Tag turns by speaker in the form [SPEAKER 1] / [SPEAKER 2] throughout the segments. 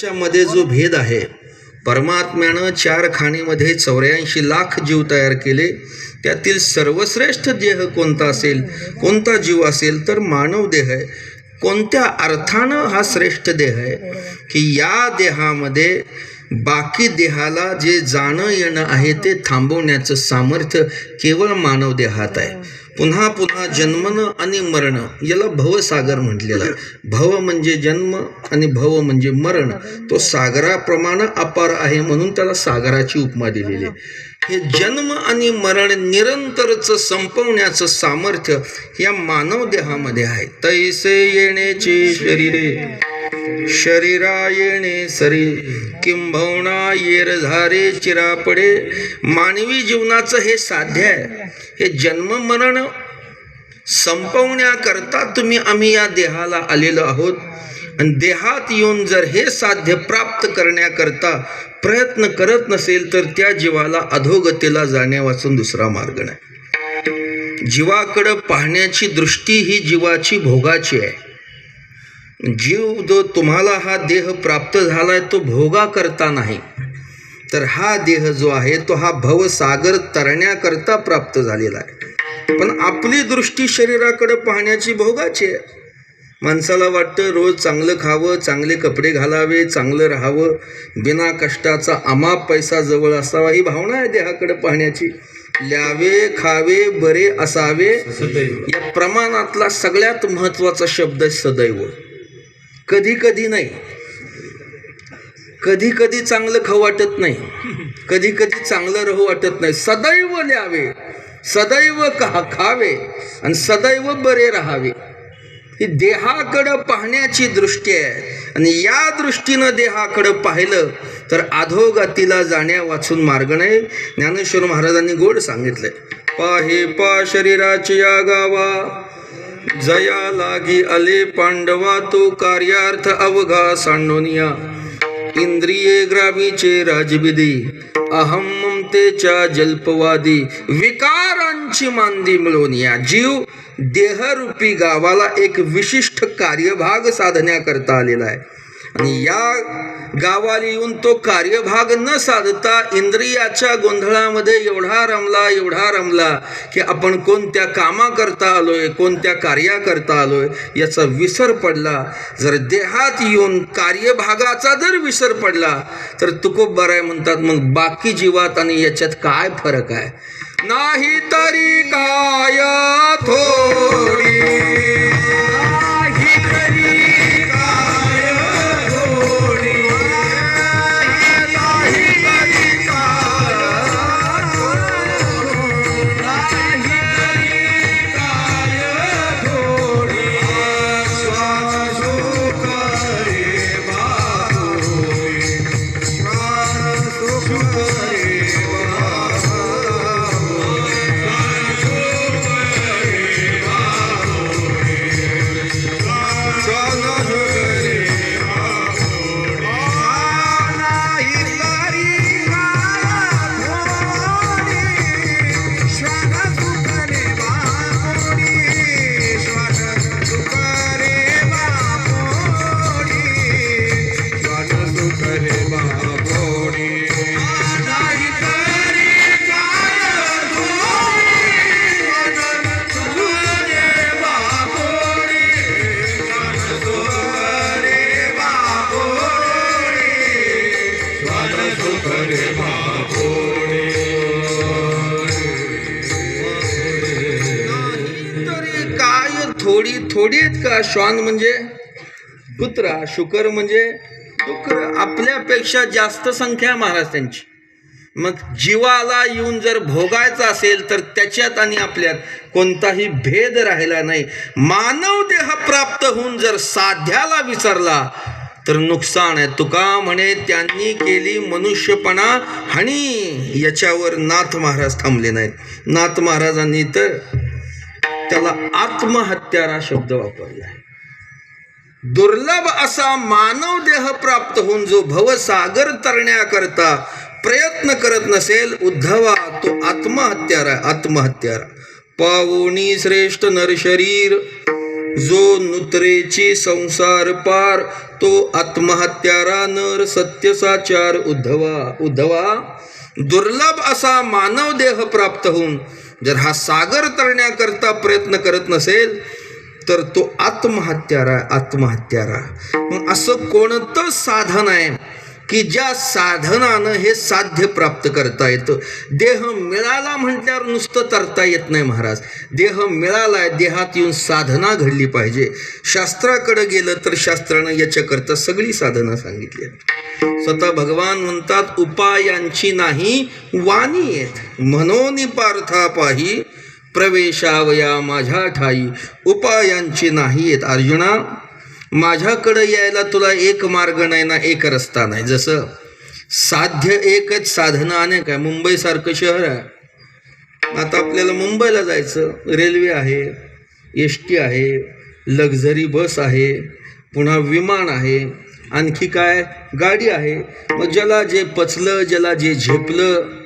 [SPEAKER 1] मध्ये जो भेद आहे, परमात्म्यानं 4 खाणीमध्ये 84 लाख जीव तयार केले. त्यातील सर्वश्रेष्ठ देह कोणता असेल, कोणता जीव असेल तर मानव देह आहे. कोणत्या अर्थानं हा श्रेष्ठ देह आहे की या देहामध्ये बाकी देहाला जे जाणं येणं आहे ते थांबवण्याचं सामर्थ्य केवळ मानव देहात आहे. पुन्हा पुन्हा जन्मनं आणि मरणं याला भवसागर म्हटलेलं आहे. भव म्हणजे जन्म आणि भव म्हणजे मरण. तो सागराप्रमाणे अपार आहे म्हणून त्याला सागराची उपमा दिलेली आहे. हे जन्म आणि मरण निरंतरचं संपवण्याचं सामर्थ्य या मानव देहामध्ये आहे. तैसे येण्याचे शरीरे शरीरा येणे सरी किंभवणा येर झारे चिरापडे. मानवी जीवनाचं हे साध्य आहे. हे जन्म मरण संपवण्याकरता आम्ही या देहाला आलेलो आहोत. आणि देहात येऊन जर हे साध्य प्राप्त करण्याकरता प्रयत्न करत नसेल तर त्या जीवाला अधोगतीला जाण्यावाचून दुसरा मार्ग नाही. जीवाकडं पाहण्याची दृष्टी ही जीवाची भोगाची आहे. जीव जो तुम्हाला हा देह प्राप्त झालाय तो भोगा करता नाही, तर हा देह जो आहे तो हा भवसागर तरण्याकरता प्राप्त झालेला आहे. पण आपली दृष्टी शरीराकडे पाहण्याची भोगाची आहे. माणसाला वाटतं रोज चांगलं खावं, चांगले कपडे घालावे, चांगलं राहावं, बिना कष्टाचा अमाप पैसा जवळ असावा, ही भावना आहे देहाकडे पाहण्याची. ल्यावे खावे बरे असावे या प्रमाणातला सगळ्यात महत्त्वाचा शब्द सदैव. कधी कधी नाही, कधी कधी चांगलं खाऊ वाटत नाही, कधी कधी चांगलं राहू वाटत नाही. सदैव ल्यावे, सदैव खावे आणि सदैव बरे राहावे. ही देहाकडं पाहण्याची दृष्टी आहे. आणि या दृष्टीनं देहाकडं पाहिलं तर अधोगतीला जाण्या वाचून मार्ग नाही. ज्ञानेश्वर महाराजांनी गोड सांगितलंय, पाहे पा शरीराचे या गावा जया लागी आले पांडवा. तो कार्यार्थ अवघा सांडोनिया इंद्रिये ग्रामीचे राजविधी. अहम ममतेच्या जल्पवादी विकारांची मांदी मिळवून या. जीव देहरूपी गावाला एक विशिष्ट कार्यभाग साधण्याकरता आलेला आहे. आणि या गावाला येऊन तो कार्यभाग न साधता इंद्रियाच्या गोंधळामध्ये एवढा रमला की आपण कोणत्या कामाकरता आलोय, कोणत्या कार्याकरता आलोय याचा विसर पडला. जर देहात येऊन कार्यभागाचा जर विसर पडला तर तुकोबराय म्हणतात मग बाकी जीवात आणि याच्यात काय फरक आहे. नाही तरी काय थोडी, थोडी थोडीत का. श्वान म्हणजे कुत्रा, शुकर म्हणजे डुकर. आपल्यापेक्षा जास्त संख्या महाराज त्यांची. मग जीवाला येऊन जर भोगायचं असेल तर त्याच्यात आणि आपल्यात कोणताही भेद राहिला नाही. मानव देह प्राप्त होऊन जर साध्याला विसरला तर नुकसान आहे. तुका म्हणे त्यांनी केली मनुष्यपणा हानी. याच्यावर नाथ महाराज थांबले नाहीत. नाथ महाराजांनी तर त्याला आत्महत्यारा शब्द वापरला आहे. दुर्लभ असा मानव देह प्राप्त होऊन जो भवसागर तरण्याकरता प्रयत्न करत नसेल उद्धवा तो आत्महत्यारा. आत्महत्यारा पावोनी श्रेष्ठ नर शरीर जो नुत्रेची संसार पार, तो आत्महत्यारा नर सत्यसाचार. उद्धवा दुर्लभ असा मानव देह प्राप्त होऊन जर हा सागर तरण्याकरता प्रयत्न करत नसेल तर तो आत्महत्यारा. मग असं कोणतं साधन आहे की ज्या साधनानं हे साध्य प्राप्त करता येतं? देह मिळाला म्हटल्यावर नुसतं तरता येत नाही महाराज. देह मिळालाय, देहात येऊन साधना घडली पाहिजे. शास्त्राकडे गेलं तर शास्त्रानं याच्याकरता सगळी साधना सांगितली आहेत. स्वतः भगवान म्हणतात, उपायांची नाही वाणी येत, म्हणून पार्था पाही प्रवेशावया माझ्या ठाई. उपायांची नाही येत अर्जुना, माझ्याकडे यायला तुला एक मार्ग नाही ना, एक रस्ता नाही. जसं साध्य एकच, साधनं अनेक आहे. मुंबईसारखं शहर आहे, आता आपल्याला मुंबईला जायचं, रेल्वे आहे, एस.टी. आहे, लक्झरी बस आहे, पुन्हा विमान आहे, आणखी काय गाडी आहे. मग ज्याला जे पचलं, ज्याला जे झेपलं,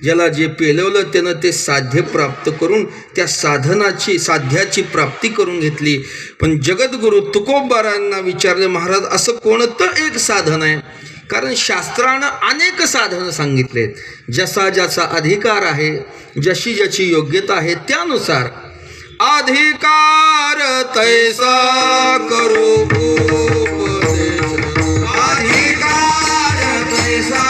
[SPEAKER 1] ज्याला जे पेलवलं त्यानं ते साध्य प्राप्त करून त्या साध्याची प्राप्ती करून घेतली. पण जगद्गुरु तुकोबारांना विचारले, महाराज असं कोणतं एक साधन आहे? कारण शास्त्रानं अनेक साधनं सांगितलेत. जसा ज्याचा अधिकार आहे, जशी ज्याची योग्यता आहे त्यानुसार. अधिकार तैसा करू उपदेश, अधिकार तैसा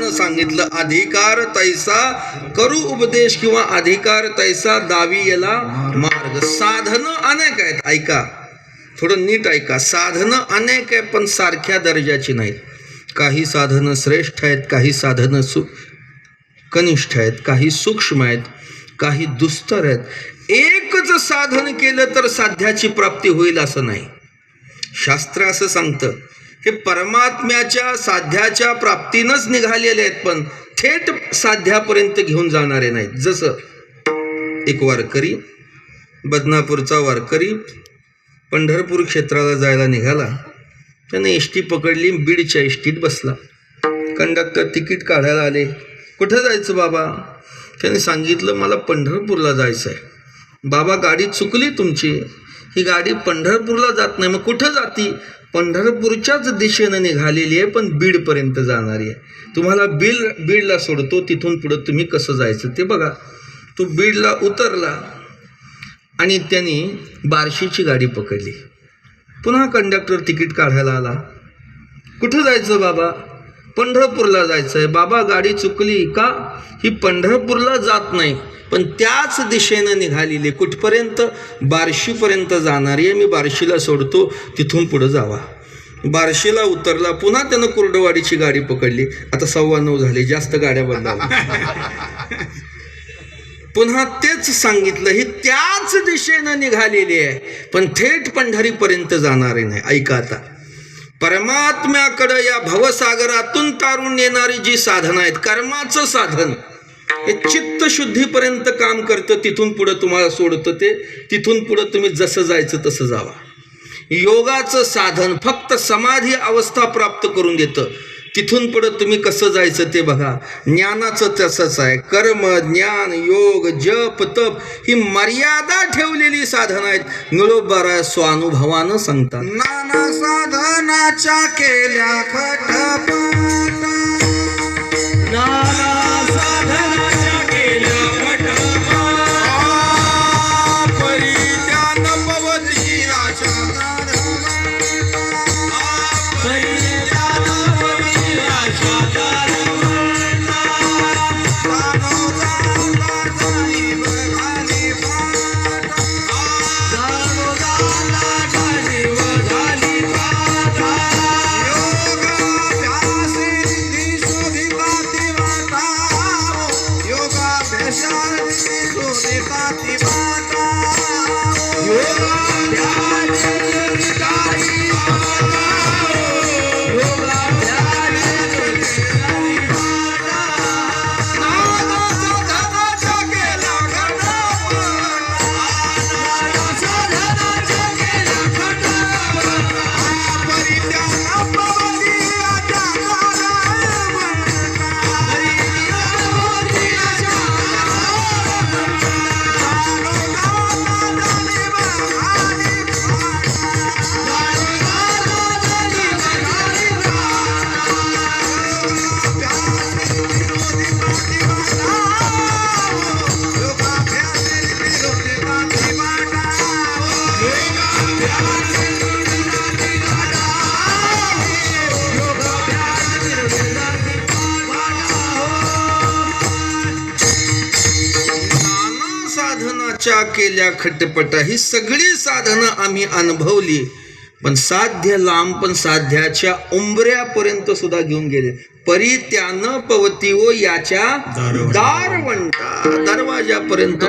[SPEAKER 1] सांगितलं. अधिकार तैसा करू उपदेश किंवा अधिकार तैसा दावी याला मार्ग. साधनं अनेक आहेत, ऐका थोडं नीट ऐका. साधनं अनेक आहे पण सारख्या दर्जाची नाहीत. काही साधनं श्रेष्ठ आहेत, काही साधनं कनिष्ठ आहेत, काही सूक्ष्म आहेत, काही दुस्तर आहेत. एकच साधन केलं तर साध्याची प्राप्ती होईल असं नाही. शास्त्र असं सांगतं हे परमात्म्याच्या साध्याच्या प्राप्तीनंच निघालेले आहेत पण थेट साध्यापर्यंत घेऊन जाणारे नाहीत. जसं एक वारकरी, बदनापूरचा वारकरी पंढरपूर क्षेत्राला जायला निघाला. त्याने एस.टी. पकडली, बीडच्या एस.टीत बसला. कंडक्टर तिकीट काढायला आले. कुठं जायचं बाबा? त्याने सांगितलं मला पंढरपूरला जायचं आहे. बाबा गाडी चुकली तुमची, ही गाडी पंढरपूरला जात नाही. मग कुठं जाती? पंढरपूरच्याच दिशेनं निघालेली आहे पण बीडपर्यंत जाणारी आहे. तुम्हाला बीडला सोडतो, तिथून पुढं तुम्ही कसं जायचं ते बघा. तो बीडला उतरला आणि त्यांनी बार्शीची गाडी पकडली. पुन्हा कंडक्टर तिकीट काढायला आला. कुठं जायचं बाबा? पंढरपूरला जायचं आहे. बाबा गाडी चुकली का? ही पंढरपूरला जात नाही पण त्याच दिशेनं निघालेली. कुठपर्यंत? बार्शीपर्यंत जाणारी आहे. मी बार्शीला सोडतो, तिथून पुढं जावा. बार्शीला उतरला. पुन्हा त्यानं कुर्डवाडीची गाडी पकडली. आता 9:15 झाले, जास्त गाड्या बदलावल्या. पुन्हा तेच सांगितलं, ही त्याच दिशेनं निघालेली आहे पण थेट पंढरीपर्यंत जाणारी नाही. ऐका आता, परमात्म्याकडं या भवसागरातून तारून येणारी जी साधनं आहेत, कर्माचं साधन हे चित्तशुद्धीपर्यंत काम करतं. तिथून पुढं तुम्हाला सोडतं ते, तिथून पुढं तुम्ही जसं जायचं तसं जावा. योगाचं साधन फक्त समाधी अवस्था प्राप्त करून देतं. तिथून पुढे तुम्ही कसं जायचं ते बघा. ज्ञानाचं तसंच आहे. कर्म, ज्ञान, योग, जप, तप ही मर्यादा ठेवलेली साधनं आहेत. निळोबाराय स्वानुभवानं सांगतात.
[SPEAKER 2] नाना साधनाच्या केल्या खटपट,
[SPEAKER 3] नाना साधनाच्या केल्या खटपट,
[SPEAKER 2] परित्यान पवती आशा
[SPEAKER 3] परित्यान पवती आशा दारवंता,
[SPEAKER 2] जाणो जाणता जाणीव झाली पाठ,
[SPEAKER 3] जाणो जाणता जाणीव झाली पाठा,
[SPEAKER 2] योगाभ्यासे सिद्धी शोधिताती वाटा, योगाभ्यासाने शोधिताती वाटा,
[SPEAKER 3] योगाभ्यासे सिद्धिदायी वाटा, योगाभ्यासे सिद्धिदायी वाटा,
[SPEAKER 2] नाना साधनाच्या केल्या खटपट,
[SPEAKER 3] नाना साधनाच्या केल्या खटपट,
[SPEAKER 2] परित्यान पवती आशा दारवंता,
[SPEAKER 3] परित्यान आशा
[SPEAKER 1] नाना साधनाच्या केल्या खटपटा. ही सगळी साधनं आम्ही अनुभवली, पण साध्य लांब, पण साध्याच्या उंबऱ्यापर्यंत सुद्धा घेऊन गेले. परित्यान पवती ओ याच्या दारवंटा, दरवाजापर्यंत